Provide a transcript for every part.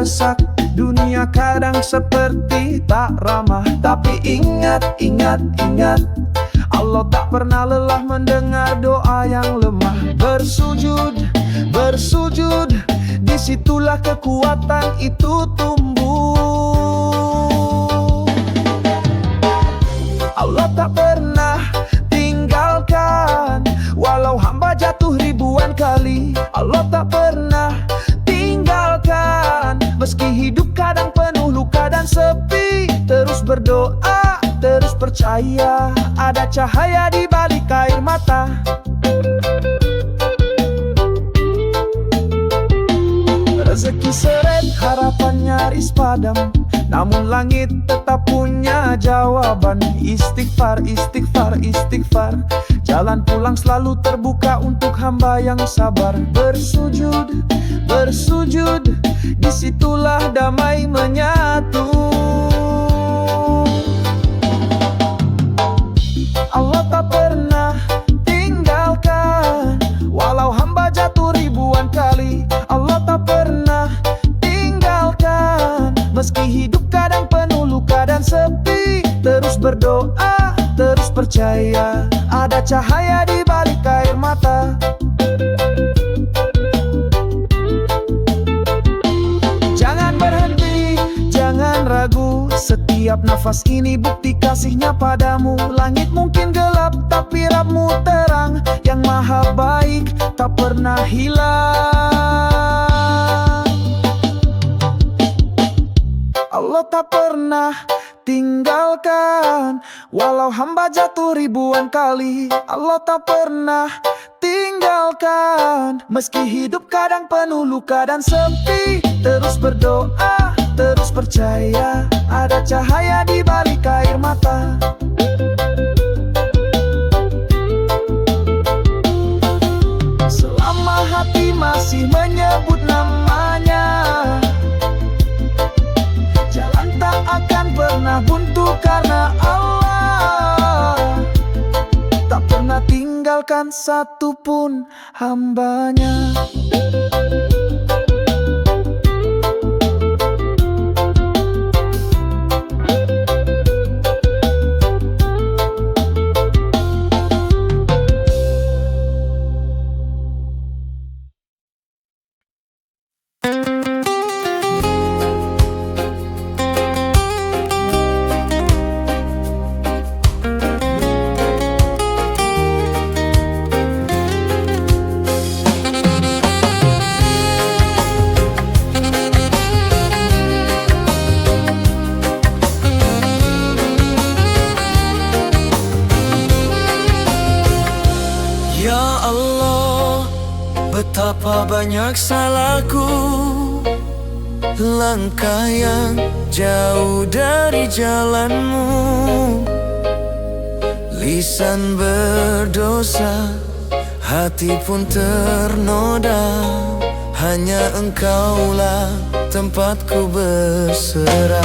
mendesak. Dunia kadang seperti tak ramah, tapi ingat, ingat, ingat, Allah tak pernah lelah mendengar doa yang lemah. Bersujud, bersujud, disitulah kekuatan itu tumbuh. Allah tak pernah tinggalkan, walau hamba jatuh ribuan kali. Allah tak pernah tinggalkan, meski hidup kadang penuh luka dan sepi. Terus berdoa, terus percaya, ada cahaya di balik air mata. Rezeki seret, harapan nyaris padam, namun langit tetap punya jawaban. Istighfar, istighfar, istighfar, jalan pulang selalu terbuka untuk hamba yang sabar. Bersujud, bersujud, disitulah damai menyatu. Allah tak pernah tinggalkan, walau hamba jatuh ribuan kali. Allah tak pernah tinggalkan, meski hidup kadang penuh luka dan sepi. Terus berdoa, terus percaya, ada cahaya di balik air mata. Jangan berhenti, jangan ragu, setiap nafas ini bukti kasihnya padamu. Langit mungkin gelap, tapi Rabb-Mu terang, yang maha baik tak pernah hilang. Allah tak pernah tinggalkan, walau hamba jatuh ribuan kali. Allah tak pernah tinggalkan, meski hidup kadang penuh luka dan sepi. Terus berdoa, terus percaya, ada cahaya di balik air mata. Selama hati masih menyebut namanya, jalan tak akan pernah buntu, karena Allah tak pernah tinggalkan satupun hambanya. Betapa banyak salahku, langkah yang jauh dari jalan-Mu. Lisan berdosa, hati pun ternoda, hanya Engkaulah tempatku berserah.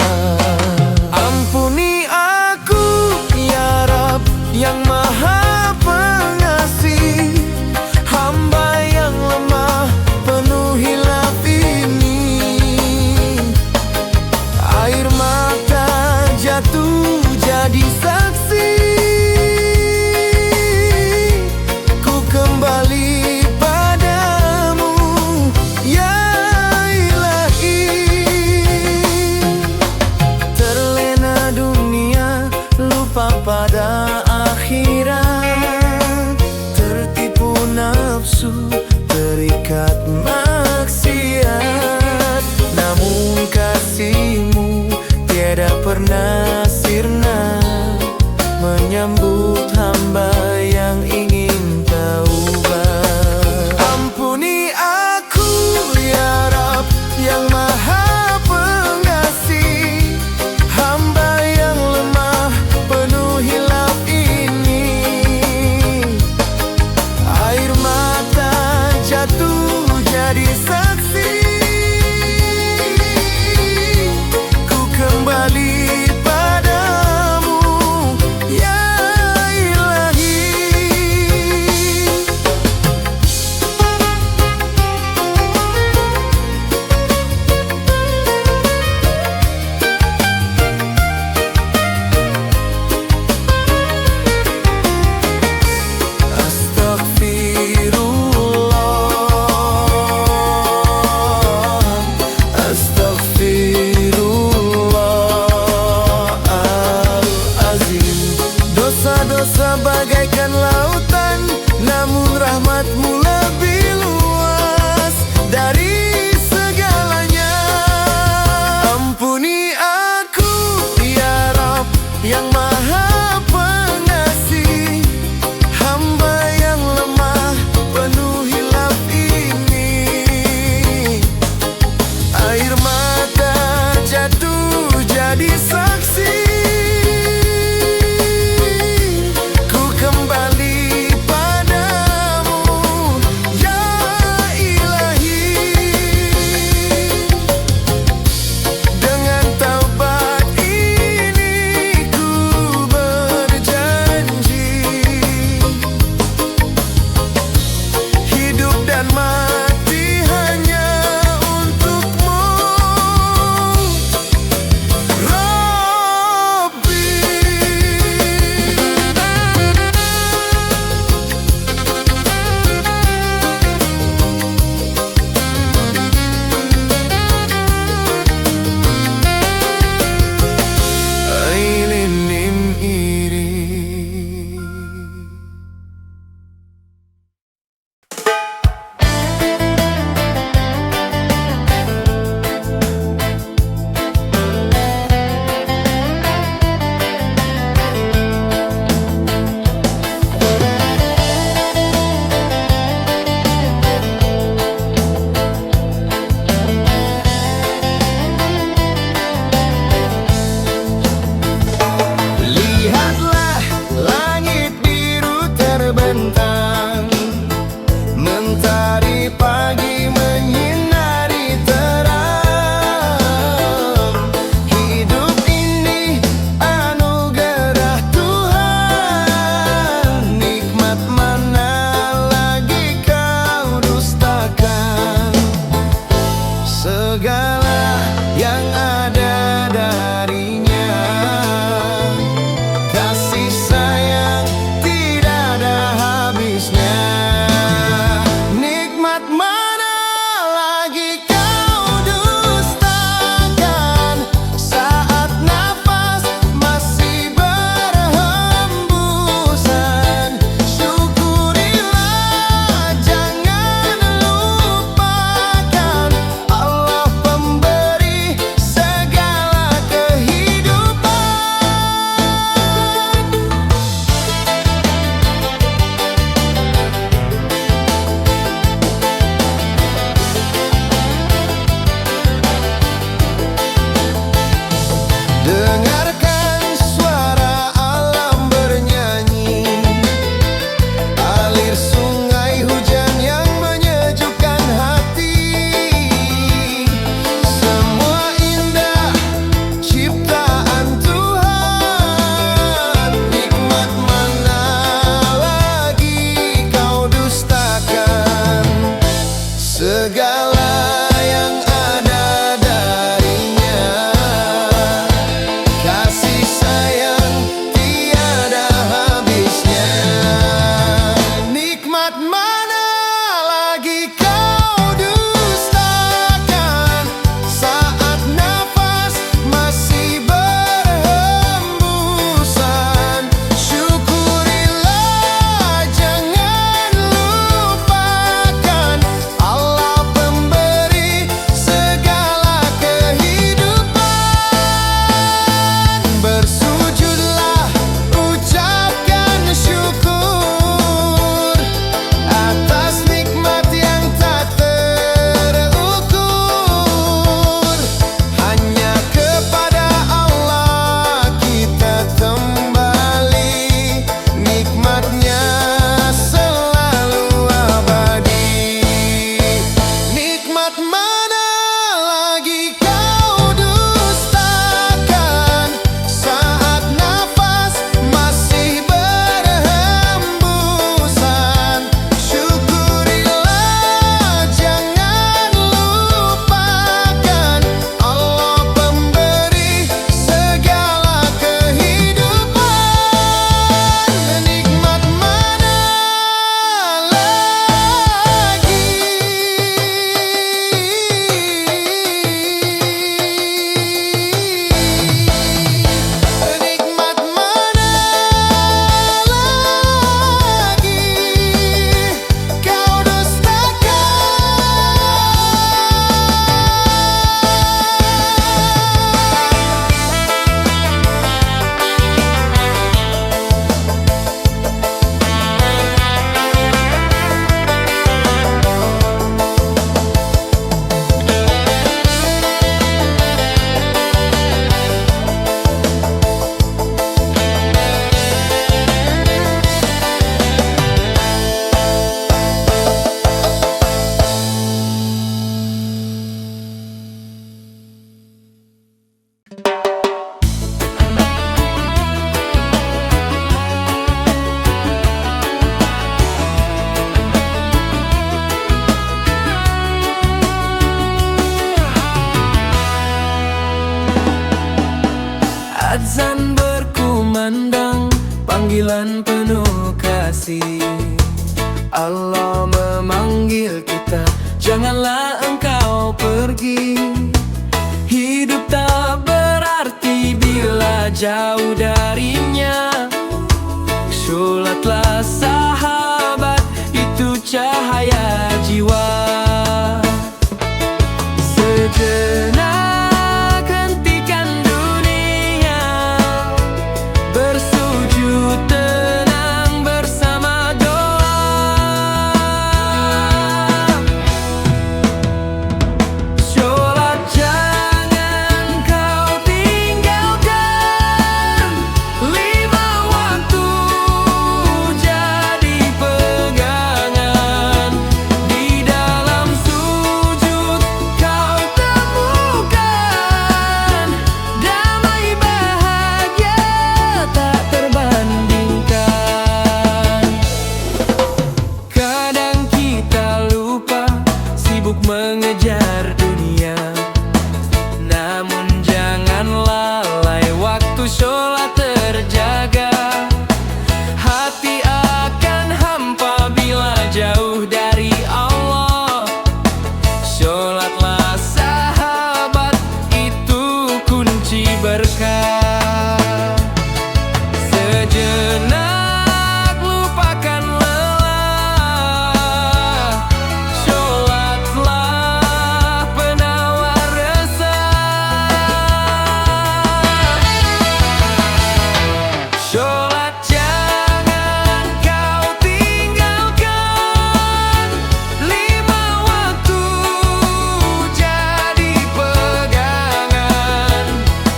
Ampuni aku ya Rabb yang maha pengasih, hamba yang lemah penuh hilaf ini. Air mata jatuh jadi saksi, ku kembali padamu ya Ilahi. Terlena dunia, lupa pada akhirat, tertipu nafsu, terikat maksiat. Namun kasih-Mu tiada pernah sirna, menyambut hamba yang ingin taubat. Ampuni aku ya Rabb yang maha pengasih, hamba yang lemah penuh hilaf ini. Air mata jatuh jadi saksi, ku kembali Adzan berkumandang, panggilan penuh kasih. Allah memanggil kita, janganlah engkau pergi. Hidup tak berarti bila jauh darinya. Sholatlah sahabat, itu cahaya jiwa. Sejenak hentikan dunia, bersujud tenang bersama doa. Sholat jangan kau tinggalkan, 5 waktu jadi pegangan. Di dalam sujud kau temukan damai bahagia tak terbandingkan. Kadang kita lupa, sibuk mengejar dunia, namun jangan lalai waktu sholat terjaga. Hati akan hampa bila jauh dari Allah. Sholatlah sahabat, itu kunci berkah. Sejenak lupakan lelah, sholatlah penawar resah. Sholat jangan kau tinggalkan, 5 waktu jadi pegangan.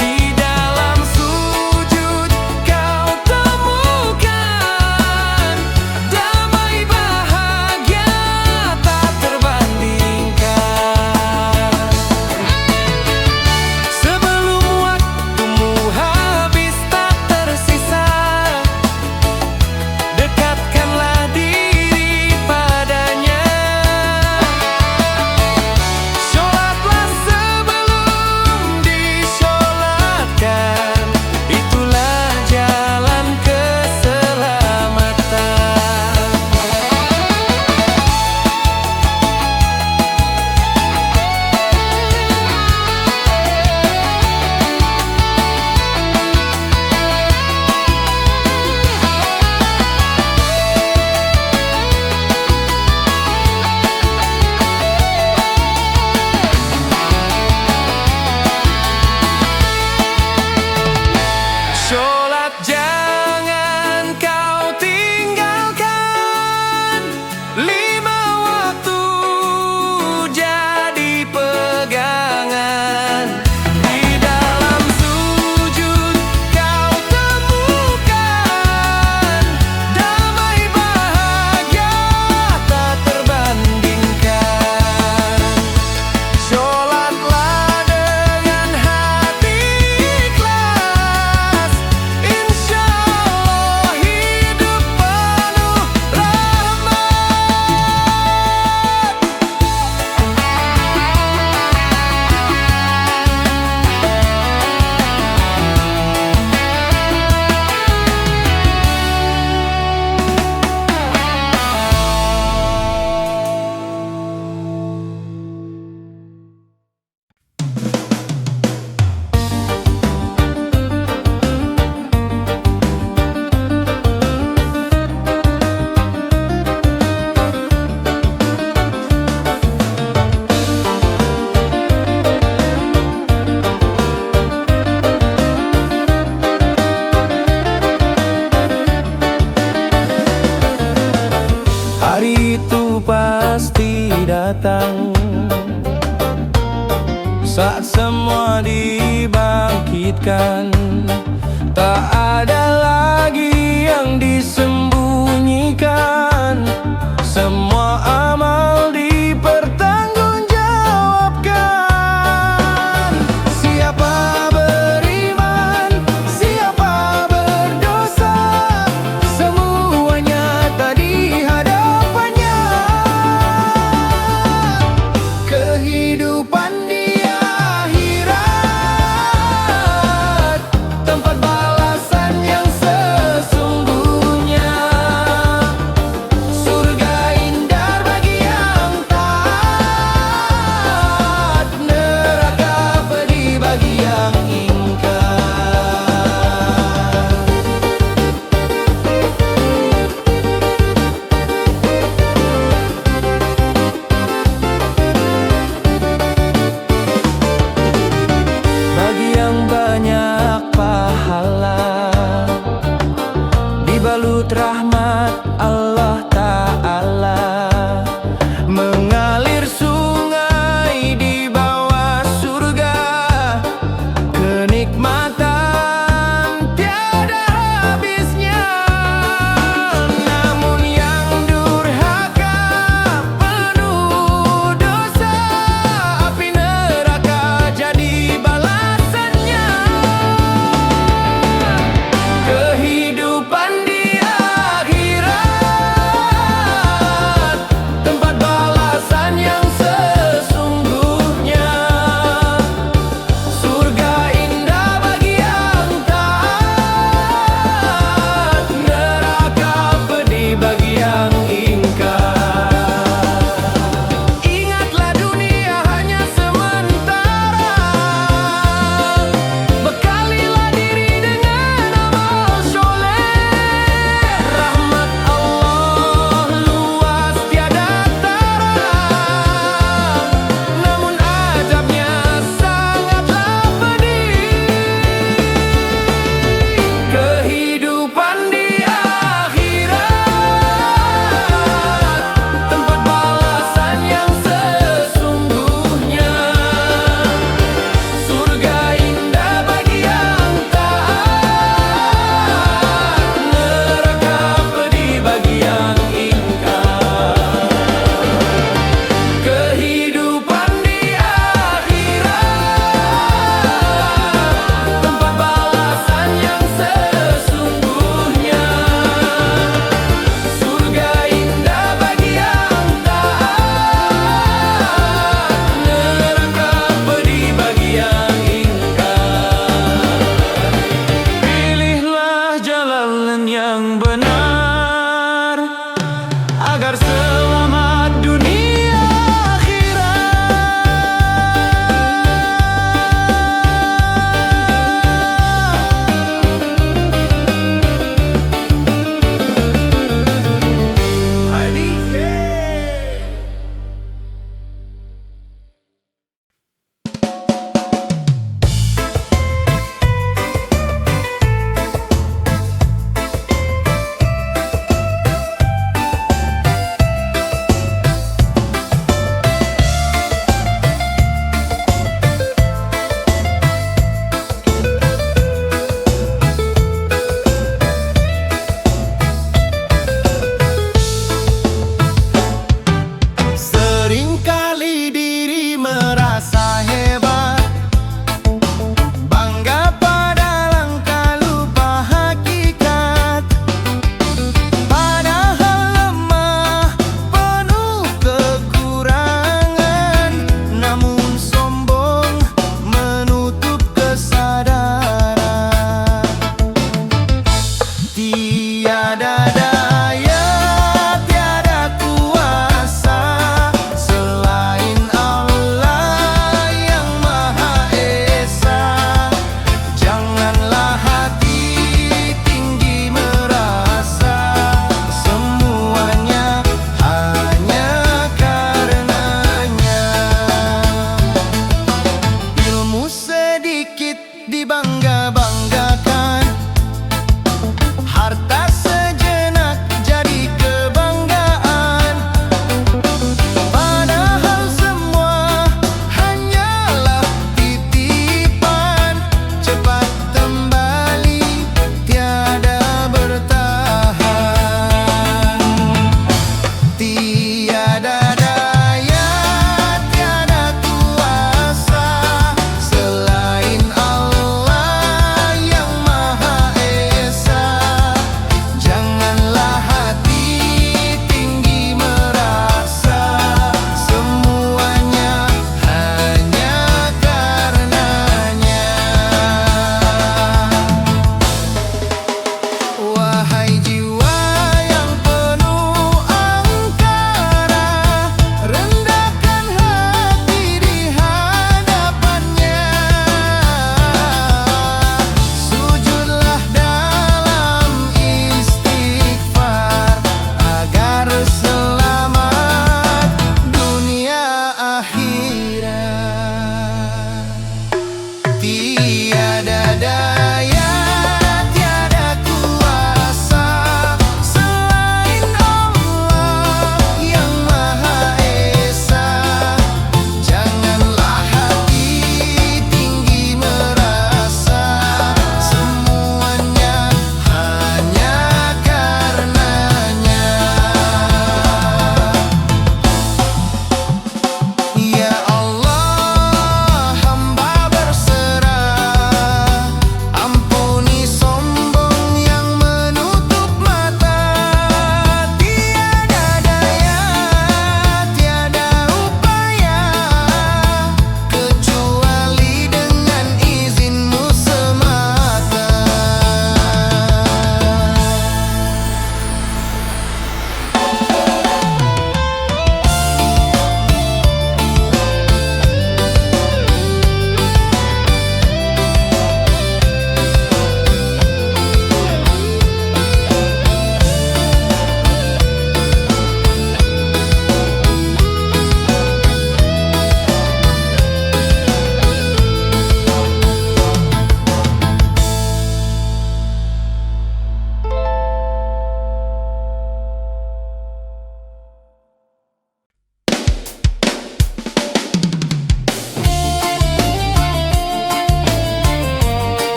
Di dalam sujud kau temukan damai bahagia tak terbandingkan. Sebelum waktumu habis tak tersisa, dekatkanlah diri padanya. Sholatlah sebelum disolatkan, itulah jalan keselamatan. Sholat jangan kau tinggalkan, 5 waktu jadi pegangan. Di dalam sujud kau temukan damai bahagia tak terbandingkan. Sholatlah dengan hati ikhlas, insya Allah hidup penuh hari itu pasti datang, saat semua dibangkitkan. Tak ada lagi yang disembunyikan, semua amal dipertanggungjawabkan. Siapa beriman, siapa berdosa, semuanya tak di hadapannya. Kehidupan di akhirat tempat balasan yang sesungguhnya. Surga indah bagi yang taat, neraka pedih bagi yang ingkar. Bagi yang banyak pahala,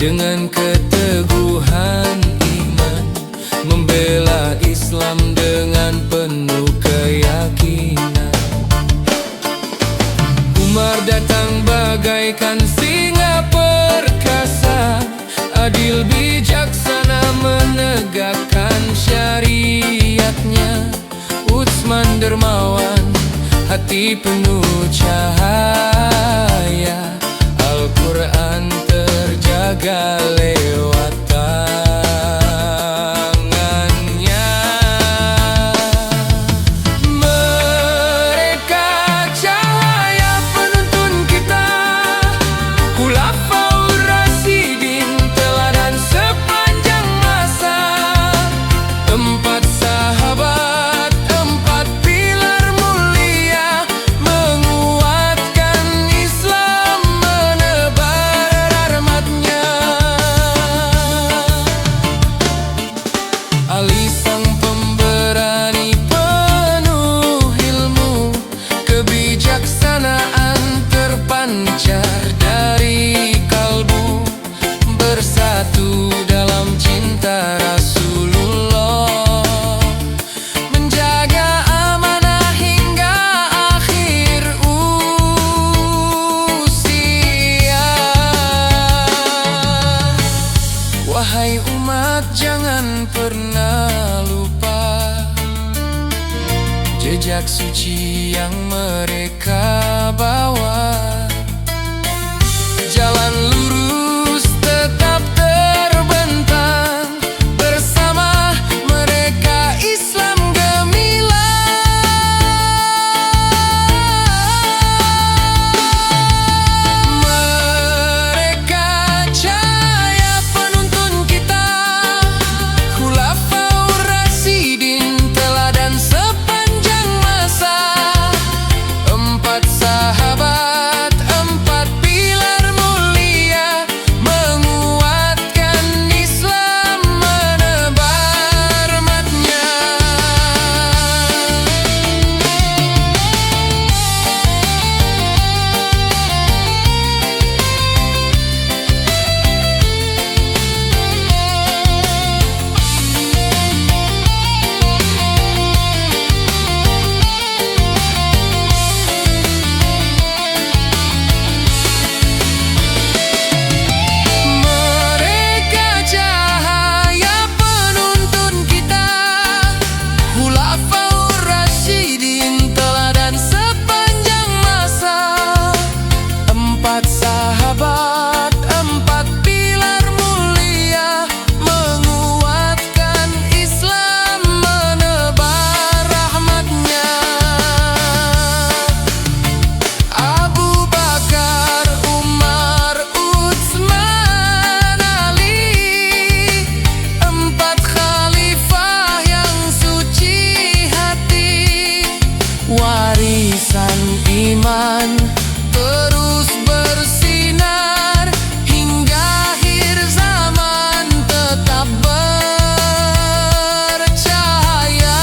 dengan keteguhan iman, membela Islam dengan penuh keyakinan. Umar datang bagaikan singa perkasa, adil bijaksana menegakkan syariatnya. Utsman dermawan, hati penuh cahaya, Al-Quran terjaga lewat tangannya. Mereka cahaya penuntun kita, Khulafaur Rasyidin teladan sepanjang masa. Empat sahabat, empat pilar mulia, menguatkan Islam, menebar rahmatnya. Ali sang pemberani penuh ilmu, kebijaksanaan terpancar dari kalbu, bersatu dalam cinta Rasulullah, menjaga amanah hingga akhir usia. Wahai umat, jangan pernah lupa jejak suci yang mereka bawa. Jalan lurus tetap terbentang, bersama mereka Islam gemilang. Mereka cahaya penuntun kita, Khulafaur Rasyidin teladan sepanjang masa. Empat sahabat, empat pilar mulia, menguatkan Islam, menebar rahmatnya. Mereka cahaya penuntun kita, Khulafaur Rasyidin teladan sepanjang masa. Empat sahabat, empat pilar mulia, menguatkan Islam, menebar rahmatnya. Abu Bakar, Umar, Utsman, Ali, empat khalifah yang suci hati. Warisan iman terus bersinar, hingga akhir zaman tetap bercahaya.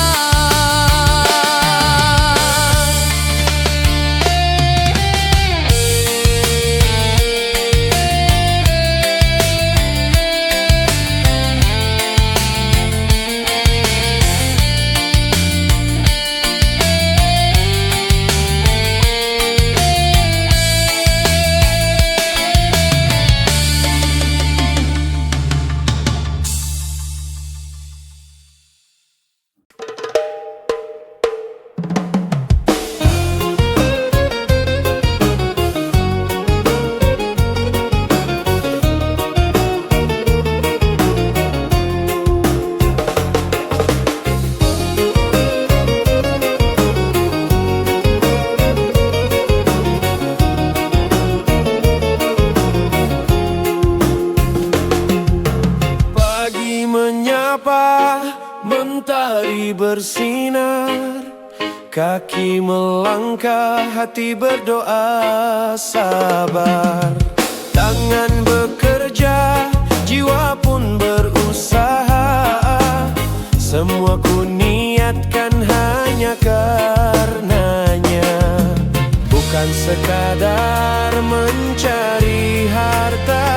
Pagi menyapa, mentari bersinar, kaki melangkah, hati berdoa sabar. Tangan bekerja, jiwa pun berusaha, semua ku niatkan hanya karenanya. Bukan sekadar mencari harta,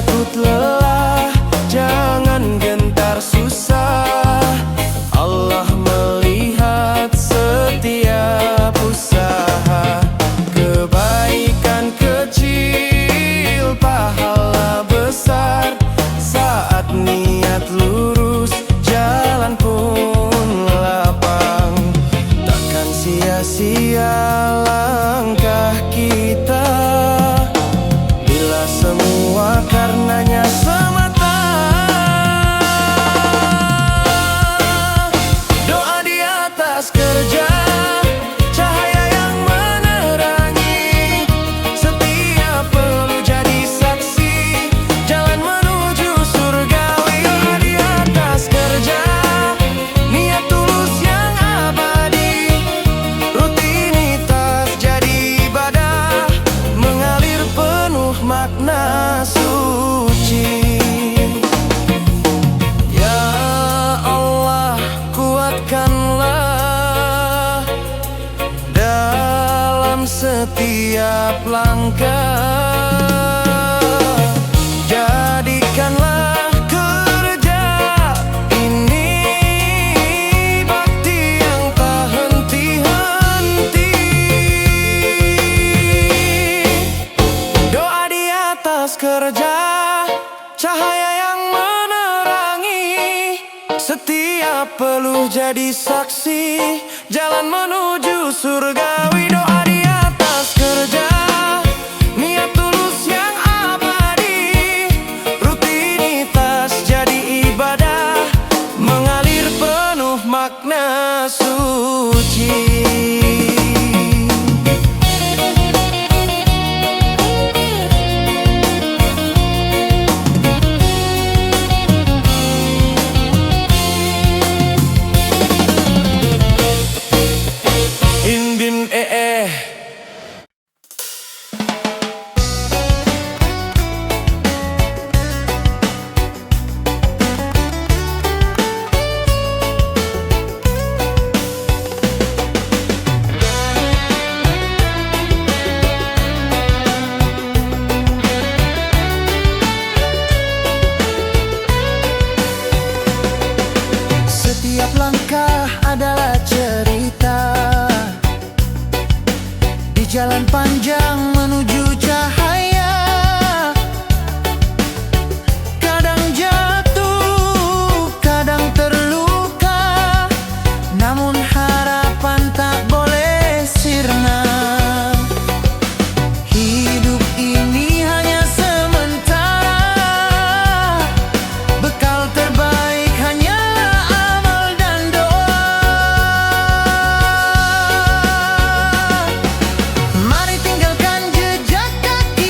takut lelah, jangan gentar susah. Allah melihat setiap usaha. Kebaikan kecil, pahala besar. Saat niat lurus, jalan pun lapang. Takkan sia-sia langkah kita bila semua karenanya semata. Doa di atas kerja, cahaya yang menerangi. Setiap perlu jadi saksi, jalan menuju surgawi. Doa di atas kerja, niat tulus yang abadi. Rutinitas jadi ibadah, mengalir penuh makna suci. Ya Allah, kuatkanlah dalam setiap langkah. Jadikanlah kerja ini bakti yang tak henti-henti. Doa di atas kerja, cahaya yang menerangi. Setiap peluh jadi saksi, jalan menuju surgawi. Doa di atas kerja, niat tulus yang abadi. Rutinitas jadi ibadah, mengalir penuh makna suci. Indin Setiap langkah adalah cerita di jalan panjang menuju cahaya. Kadang jatuh, kadang terluka, namun harapan tak boleh sirna. Hidup ini hanya sementara, bekal terbaik hanyalah amal dan doa. Mari tinggalkan jejak kaki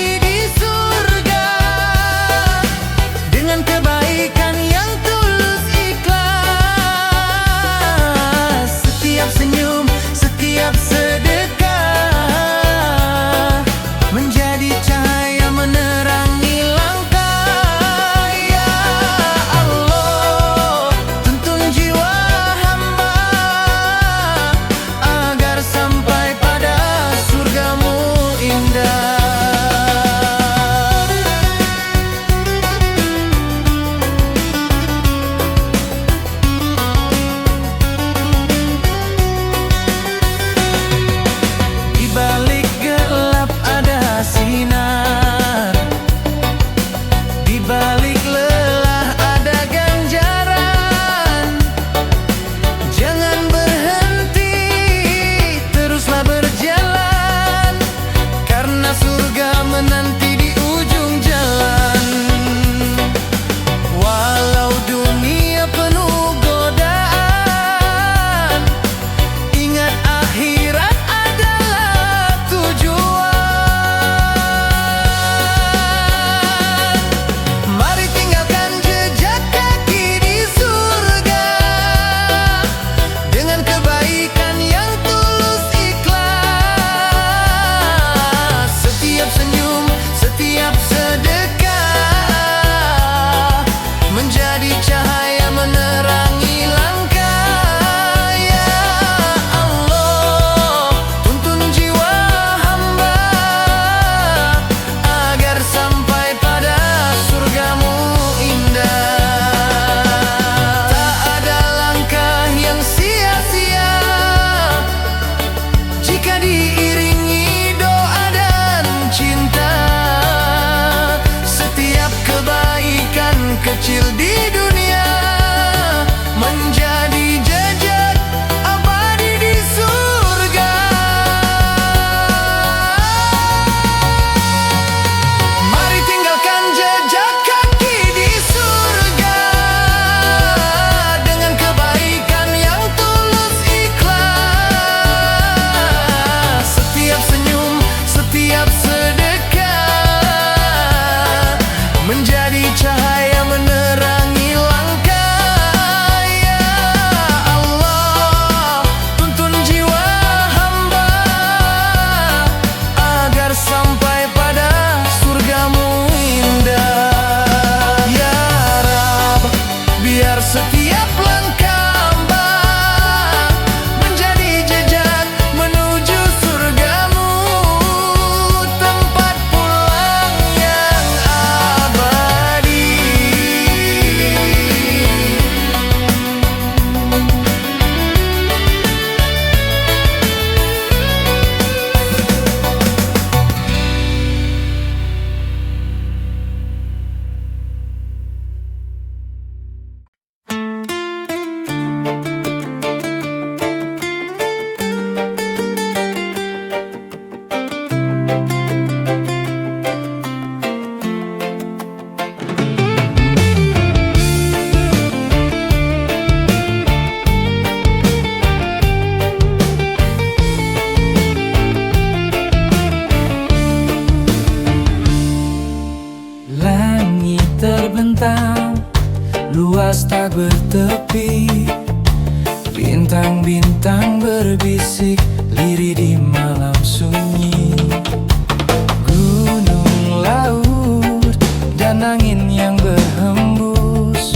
setiap sedekah menjadi cahaya menerangi langkah. Ya Allah, tuntun jiwa hamba agar sampai pada surgamu indah. Ya Rab, biar setiap langkah hamba menjadi jejak menuju surgamu, tempat pulang yang abadi. Langit terbentang, luas tak bertepi. Bintang-bintang berbisik, lirih di malam sunyi. Gunung, laut, dan angin yang berhembus,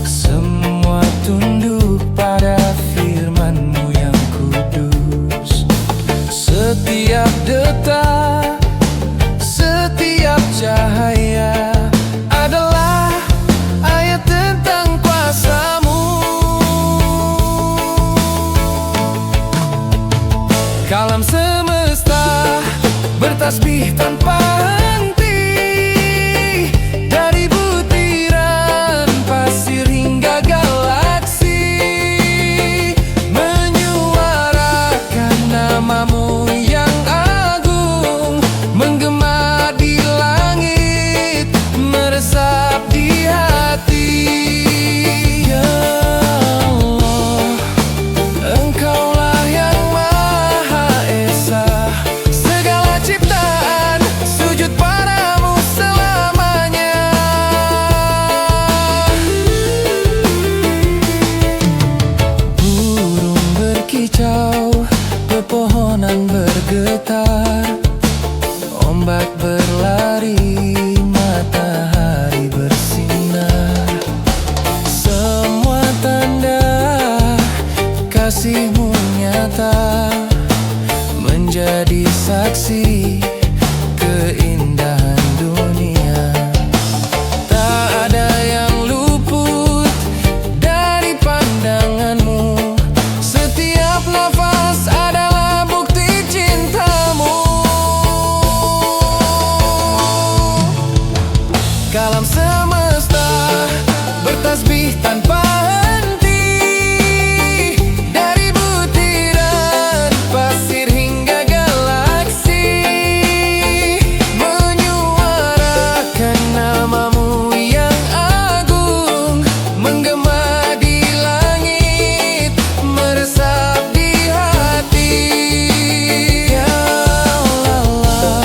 semua tunduk pada firman-Mu yang kudus. Setiap detak, setiap cahaya adalah ayat tentang kuasa-Mu. Kalam semesta bertasbih tanpa henti, dari butiran pasir hingga galaksi, menyuarakan nama-Mu yang agung, menggema di langit, meresap di hati. Ya Allah, Engkaulah yang Maha Esa, segala ciptaan sujud padamu selamanya. Burung berkicau, pepohonan bergetar, ombak berlari, matahari bersinar. Semua tanda kasih-Mu nyata, menjadi saksi keindahan dunia. Tak ada yang luput dari pandangan-Mu, setiap nafas adalah bukti cinta-Mu. Kalam semesta bertasbih tanpa henti, dari butiran pasir hingga galaksi, menyuarakan nama-Mu yang agung, menggema di langit, meresap di hati. Ya Allah,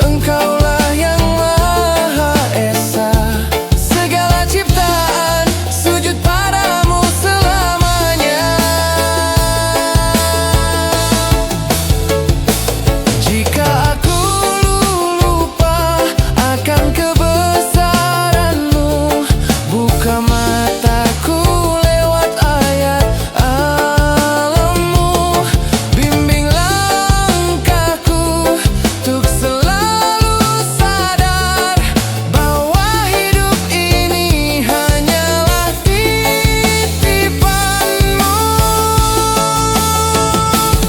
Engkaulah yang Maha Esa, segala ciptaan sujud padamu selamanya. Jika aku lupa akan kebesaran-Mu, buka mataku lewat ayat alam-Mu, bimbing langkahku untuk selalu sadar bahwa hidup ini hanyalah titipan-Mu.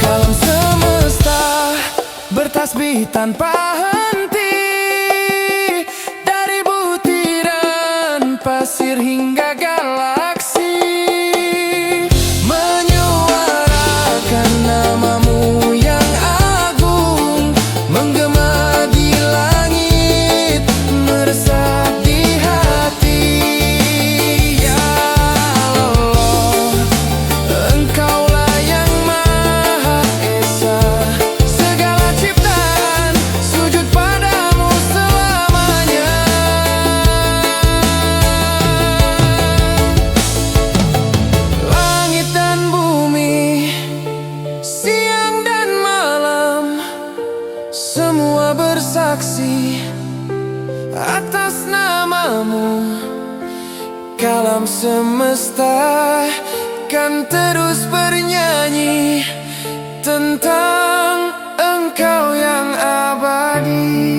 Kalam semesta bertasbih tanpa henti, dari butiran pasir hingga galaksi, menyuarakan nama-Mu yang agung, menggema di langit, meresap di hati. Ya Allah, Engkaulah yang Maha Esa, segala ciptaan Semua bersaksi atas namamu. Kalam semesta kan terus bernyanyi tentang Engkau yang abadi.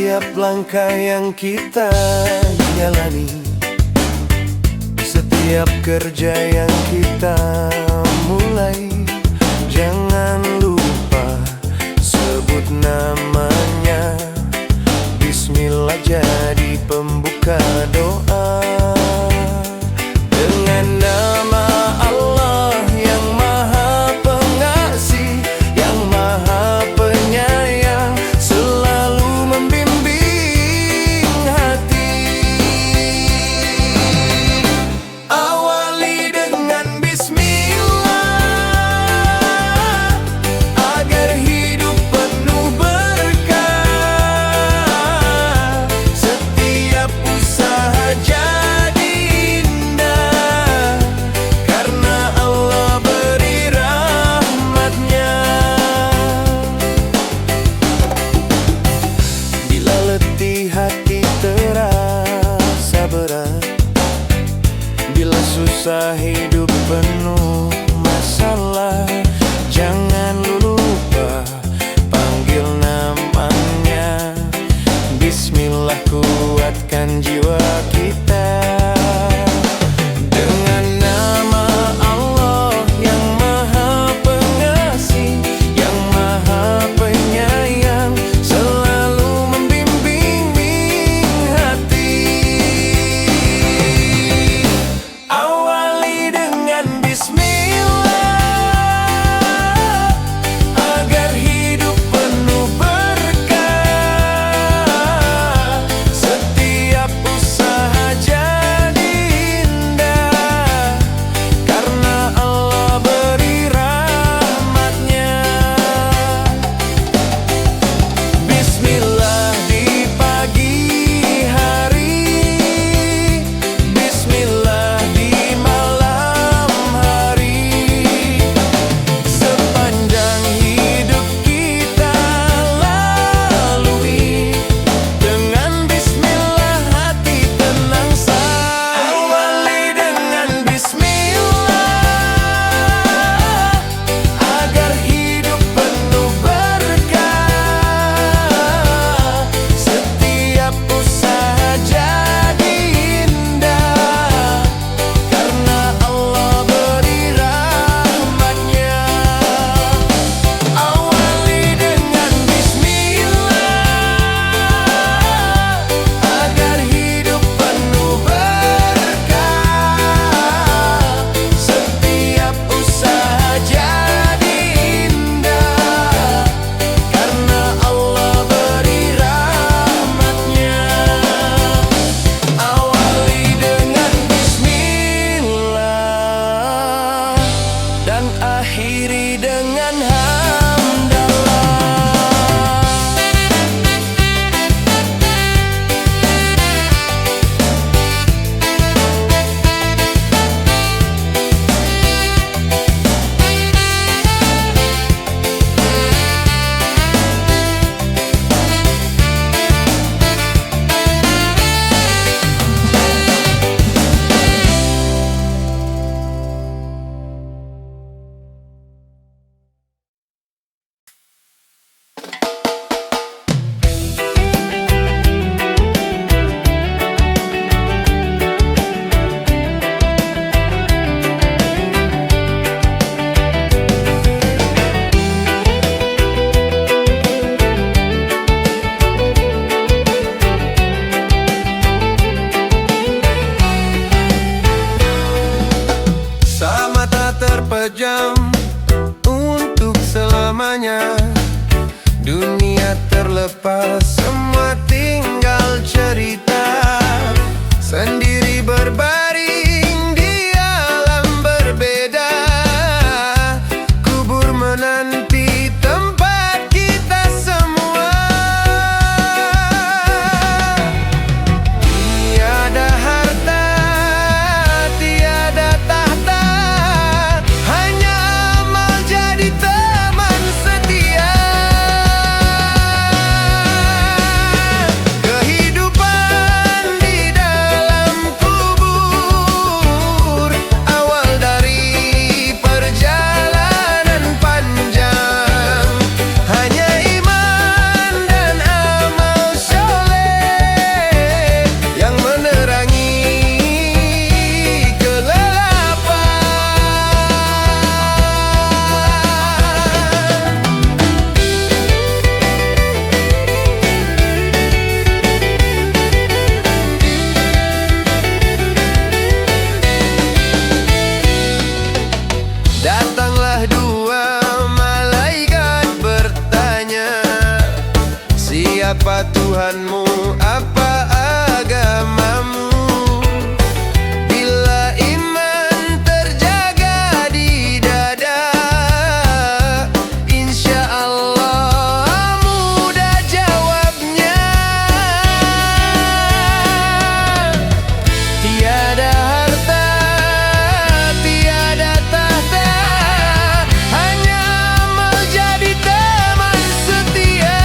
setiap langkah yang kita jalani, setiap kerja yang kita mulai. Jangan lupa sebut namanya, Bismillah jadi pembuka doa. Dengan nama Allah yang Maha Pengasih, yang Maha Penyayang, selalu membimbing hati. Awali dengan bismillah, agar hidup penuh berkah. Setiap usaha jadi indah, karena Allah beri rahmatnya. Bila letih hati terasa berat, bila susah hidup penuh masalah, jangan lupa panggil namanya. Bismillah kuatkan jiwa kita. Dengan nama Allah yang Maha Pengasih, yang Maha Penyayang, selalu membimbing hati. Awali dengan bismillah, agar hidup penuh berkah. Setiap usaha jadi indah, karena Allah beri rahmatnya. Bismillah di pagi hari, Bismillah di malam hari. Sepanjang hidup kita lalui, dengan bismillah hati tenang say. Awali dengan bismillah, agar hidup penuh berkah. Setiap usaha jadi indah, karena Allah beri rahmatnya. Awali dengan bismillah, agar hidup penuh berkah. Setiap usaha jadi indah, karena Allah beri rahmatnya. Awali dengan bismillah, dan akhiri dengan hamdalah. Saat mata terpejam untuk selamanya, dunia terlepas, semua tinggal cerita. Sendiri berbaring di alam berbeda, kubur menanti tempat kita semua. Tiada harta, tiada tahta, hanya amal jadi teman setia. Siapa Tuhanmu, apa agamamu? Bila iman terjaga di dada, insya Allah mudah jawabnya. Tiada harta, tiada tahta, hanya amal jadi teman setia.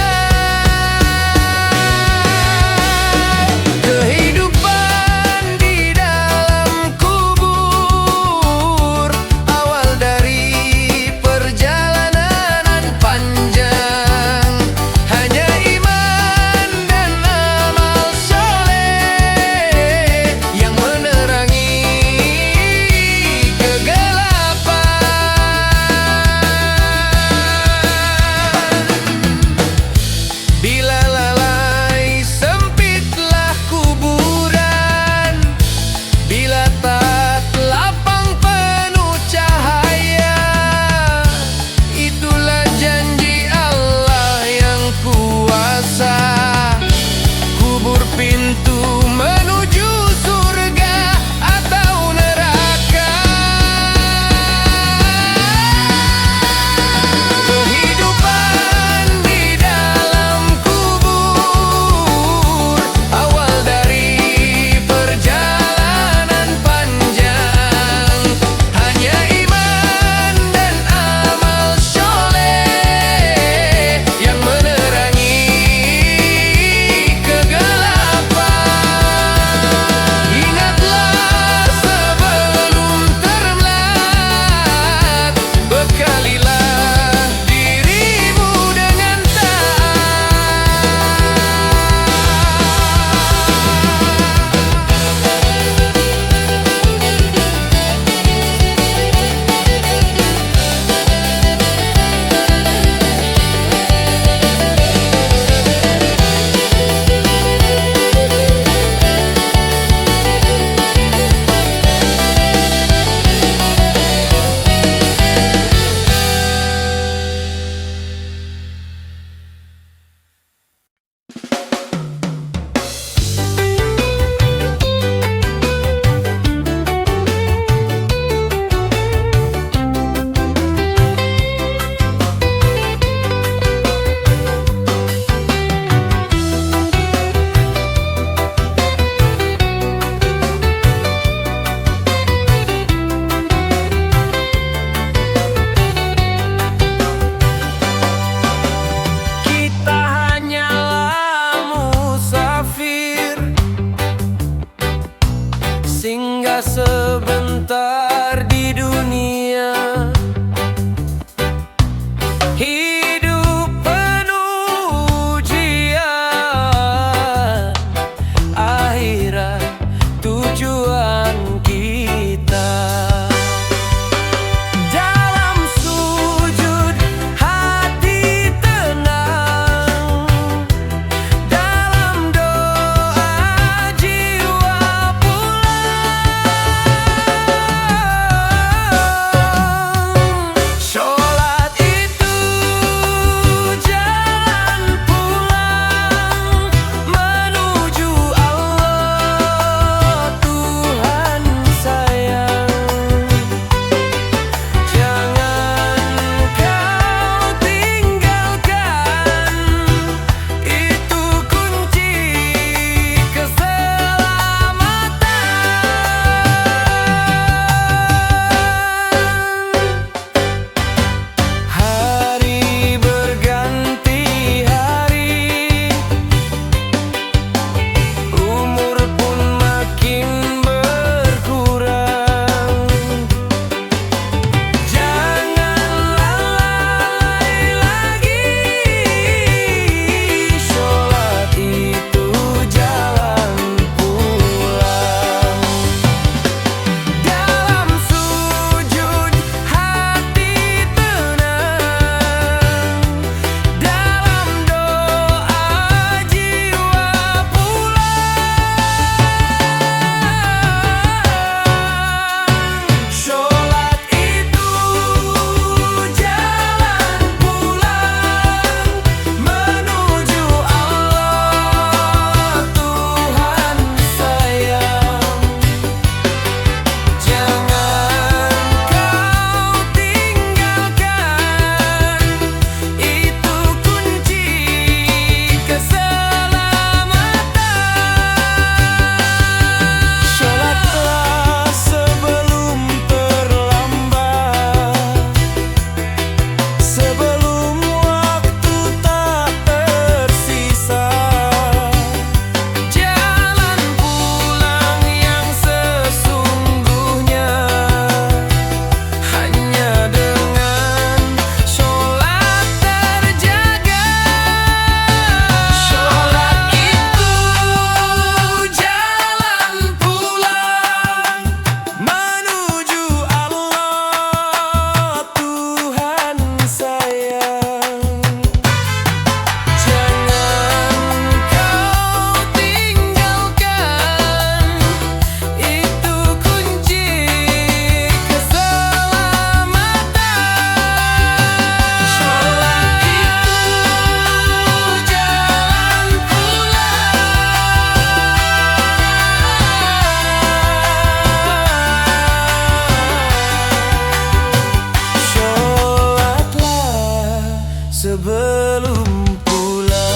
belum pulang.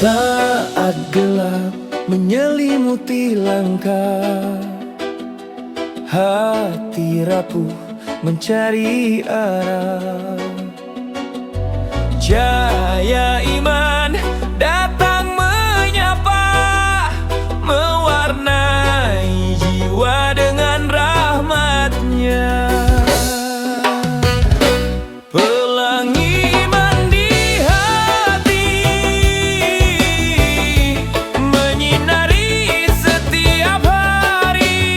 Saat gelap menyelimuti langkah, hati rapuh mencari arah. Cahaya iman datang menyapa, mewarnai jiwa dengan rahmatnya. Pelangi iman di hati menyinari setiap hari,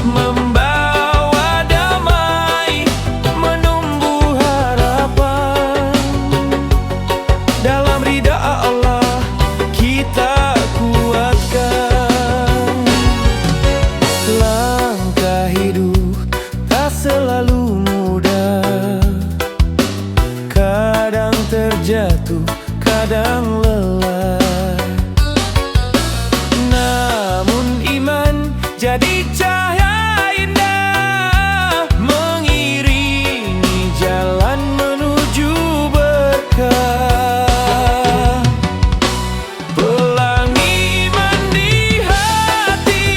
membawa damai, menumbuh harapan. Dalam ridha Allah kita kuatkan. Langkah hidup tak selalu mudah, kadang terjatuh, kadang lelah. Namun iman jadi cahaya indah, mengiringi jalan menuju berkah. Pelangi iman di hati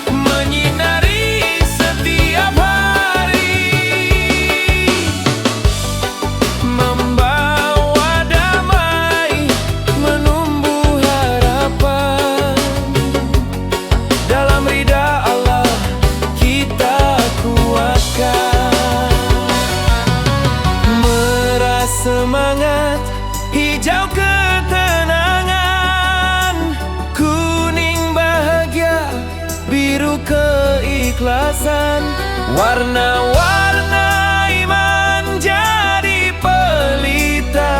menyinari setiap hari, membawa damai, menumbuh harapan. Dalam ridha Allah kita kuatkan. Meras semangat, hijau ketenangan, kuning bahagia, biru keikhlasan. Warna-warna iman jadi pelita,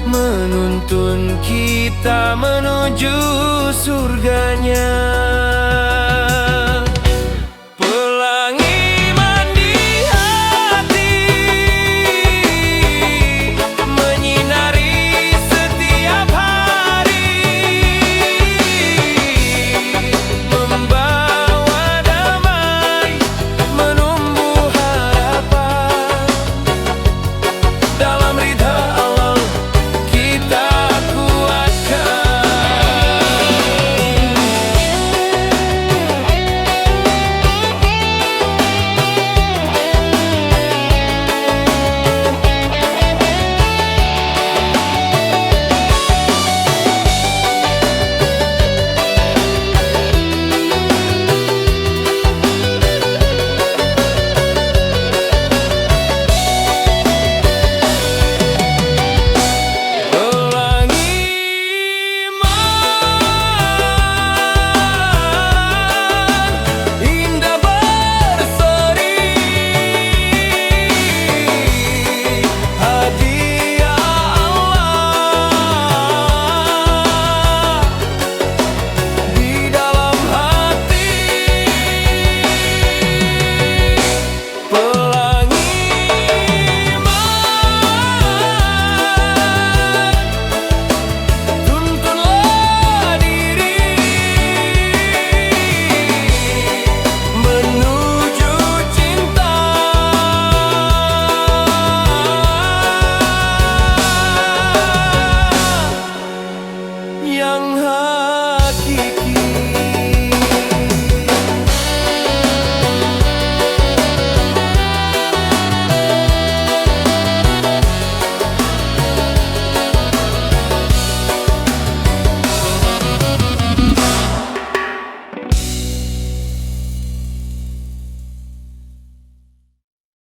menuntun kita menuju surganya. Pelangi iman di hati menyinari setiap hari, membawa damai, menumbuh harapan. Dalam ridha Allah kita yang hakiki.